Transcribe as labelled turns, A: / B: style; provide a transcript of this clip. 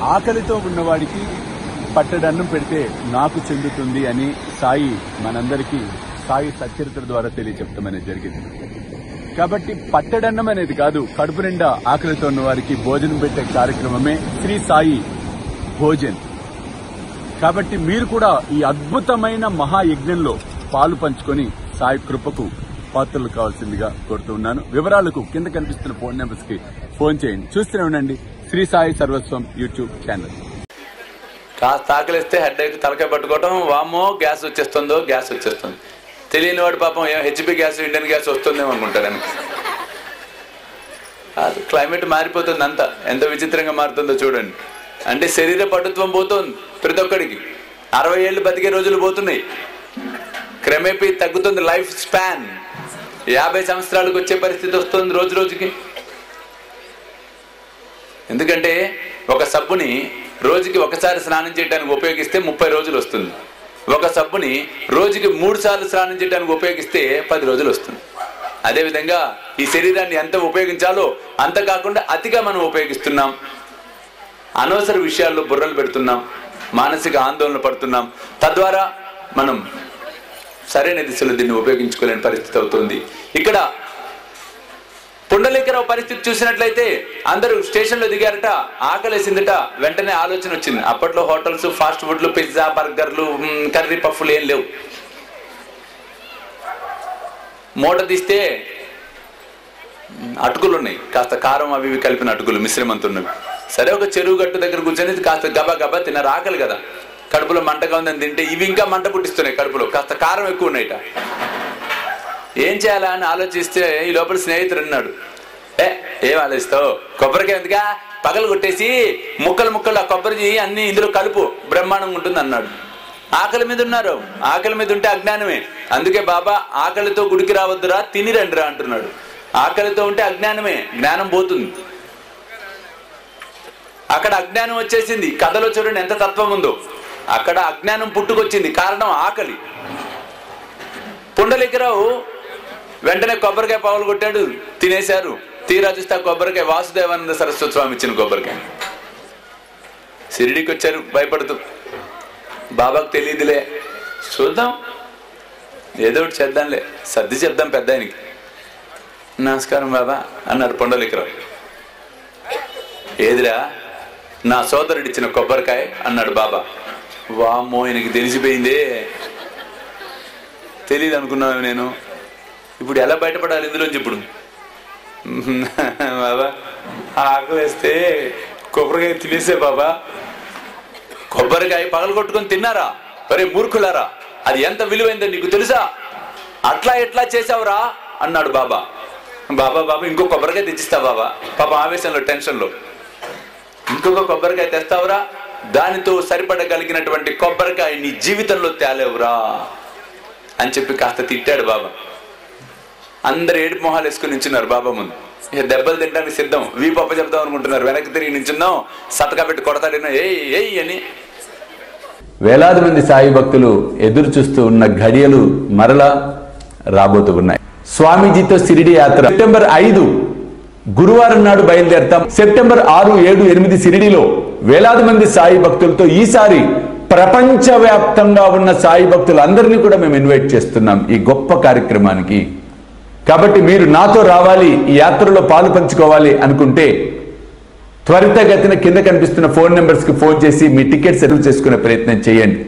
A: ఆకలితో ఉన్నవాడికి పట్టడన్నం పెడితే నాకు చెందుతుంది అని సాయి మనందరికీ సాయి సచ్చరిత్ర ద్వారా తెలియచెప్తాం అనేది జరిగింది. కాబట్టి పట్టడన్నం అనేది కాదు, కడుపు నిండా ఆకలితో ఉన్న వారికి భోజనం పెట్టే కార్యక్రమమే శ్రీ సాయి భోజన్. కాబట్టి మీరు కూడా ఈ అద్భుతమైన మహాయజ్ఞంలో పాలు పంచుకొని సాయి కృపకు పాత్రలు కావాల్సిందిగా కోరుతూ ఉన్నాను. వివరాలకు కింద కనిపిస్తున్న ఫోన్ నెంబర్స్ కి ఫోన్ చేయండి. చూస్తూనే ఉండండి శ్రీ సాయి సర్వస్వం యూట్యూబ్ ఛానల్.
B: కాస్త ఆకలిస్తే హెడ్ ఎక్ తలకాయ పట్టుకోవటం, వామ్మో గ్యాస్ వచ్చేస్తుంది. తెలియని వాడు పాపం హెచ్పి గ్యాస్ ఇండియన్ గ్యాస్ వస్తుందేమో అనుకుంటారని. క్లైమేట్ మారిపోతుంది, అంతా ఎంత విచిత్రంగా మారుతుందో చూడండి. అంటే శరీర పటుత్వం పోతుంది ప్రతి ఒక్కడికి. 60 ఏళ్ళు బతికే రోజులు పోతున్నాయి, క్రమేపీ తగ్గుతుంది లైఫ్ స్పాన్. 50 సంవత్సరాలకు వచ్చే పరిస్థితి వస్తుంది రోజు రోజుకి. ఎందుకంటే ఒక సబ్బుని రోజుకి ఒకసారి స్నానం చేయడానికి ఉపయోగిస్తే 30 రోజులు వస్తుంది. ఒక సబ్బుని రోజుకి 3 సార్లు స్నానం చేయడానికి ఉపయోగిస్తే 10 రోజులు వస్తుంది. అదేవిధంగా ఈ శరీరాన్ని ఎంత ఉపయోగించాలో అంత కాకుండా అతిగా మనం ఉపయోగిస్తున్నాం. అనవసర విషయాల్లో బుర్రలు పెడుతున్నాం, మానసిక ఆందోళన పడుతున్నాం. తద్వారా మనం సరైన దిశలో దీన్ని ఉపయోగించుకోలేని పరిస్థితి అవుతుంది. ఇక్కడ పుండలీకరావు పరిస్థితి చూసినట్లయితే అందరూ స్టేషన్లో దిగారట, ఆకలేసిందట, వెంటనే ఆలోచన వచ్చింది. అప్పట్లో హోటల్స్, ఫాస్ట్ ఫుడ్లు, పిజ్జా, బర్గర్లు, కర్రీ పఫ్లు ఏం లేవు. మూట తీస్తే అటుకులు ఉన్నాయి, కాస్త కారం అవి ఇవి కలిపిన అటుకులు మిశ్రమంతో ఉన్నవి. సరే ఒక చెరువు గట్టు దగ్గర కూర్చొని కాస్త గబా గబా తిన్నారు, ఆకలి కదా, కడుపులో మంటగా ఉందని తింటే ఇవి ఇంకా మంట పుట్టిస్తున్నాయి కడుపులో, కాస్త కారం ఎక్కువ ఉన్నాయిట. ఏం చేయాలా అని ఆలోచిస్తే ఈ లోపల స్నేహితుడు అన్నాడు, ఏం ఆలోచిస్తావు, కొబ్బరికాయ ఎందుగా పగలు కొట్టేసి ముక్కలు ముక్కలు ఆ కొబ్బరి అన్ని ఇందులో కలుపు, బ్రహ్మాండంగా ఉంటుంది అన్నాడు. ఆకలి మీద ఉన్నారు, ఆకలి మీద ఉంటే అజ్ఞానమే. అందుకే బాబా ఆకలితో గుడికి రావద్దురా, తిని రండిరా అంటున్నాడు. ఆకలితో ఉంటే అజ్ఞానమే, జ్ఞానం పోతుంది. అక్కడ అజ్ఞానం వచ్చేసింది. కథలో చూడండి ఎంత తత్వం ఉందో. అక్కడ అజ్ఞానం పుట్టుకొచ్చింది, కారణం ఆకలి. పుండలీకరావు వెంటనే కొబ్బరికాయ పగలు కొట్టాడు, తినేశారు. తీరా చూస్తే కొబ్బరికాయ వాసుదేవానంద సరస్వతి స్వామి ఇచ్చిన కొబ్బరికాయ. షిరిడీకి వచ్చారు భయపడుతూ, బాబాకు తెలియదులే, చూద్దాం ఏదో ఒకటి చేద్దాంలే, సర్ది చెప్దాం పెద్ద ఆయనకి. నమస్కారం బాబా అన్నారు పుండలీకరావు. ఏదిరా, నా సోదరుడిచ్చిన కొబ్బరికాయ అన్నాడు బాబా. వామ్మో, ఆయనకి తెలిసిపోయిందే. తెలియదు అనుకున్నాను నేను, ఇప్పుడు ఎలా బయటపడాలి ఇందులోంచి? ఇప్పుడు బాబా ఆకలిస్తే కొబ్బరికాయ తినేసే బాబా. కొబ్బరికాయ పగలు కొట్టుకొని తిన్నారా? ఒరే మూర్ఖులారా, అది ఎంత విలువైందో నీకు తెలుసా? అట్లా ఎట్లా చేసావురా అన్నాడు బాబా. బాబా బాబా ఇంకో కొబ్బరికాయ తెచ్చిస్తా బాబా. పాప ఆవేశంలో, టెన్షన్లో, ఇంకొక కొబ్బరికాయ తెస్తావురా, దానితో సరిపడగలిగినటువంటి కొబ్బరికాయ నీ జీవితంలో తేలేవురా అని చెప్పి కాస్త తిట్టాడు బాబా. అందరు ఏడుపు మొహాలు వేసుకుని నించున్నారు బాబా ముందు. ఇక దెబ్బలు తినడానికి సిద్ధం, వీపప్ప చెప్దాం అనుకుంటున్నారు. వెనక్కి తిరిగి నించున్నాం, సతకా పెట్టి కొడతాడేనో ఏయ్ అని.
A: వేలాది మంది సాయి భక్తులు ఎదురు చూస్తూ ఉన్న ఘడియలు మరలా రాబోతూ ఉన్నాయి. స్వామీజీతో షిరిడి యాత్ర సెప్టెంబర్ 5 గురువారం నాడు బయలుదేరతాం. సెప్టెంబర్ 6, 7, 8 షిరిడిలో వేలాది మంది సాయి భక్తులతో ఈసారి ప్రపంచవ్యాప్తంగా ఉన్న సాయి భక్తులందరినీ కూడా మేము ఇన్వైట్ చేస్తున్నాం ఈ గొప్ప కార్యక్రమానికి. కాబట్టి మీరు నాతో రావాలి, ఈ యాత్రలో పాలు పంచుకోవాలి అనుకుంటే త్వరితగతిన కింద కనిపిస్తున్న ఫోన్ నెంబర్స్ కి ఫోన్ చేసి మీ టికెట్స్ రిజర్వ్ చేసుకునే ప్రయత్నం చేయండి.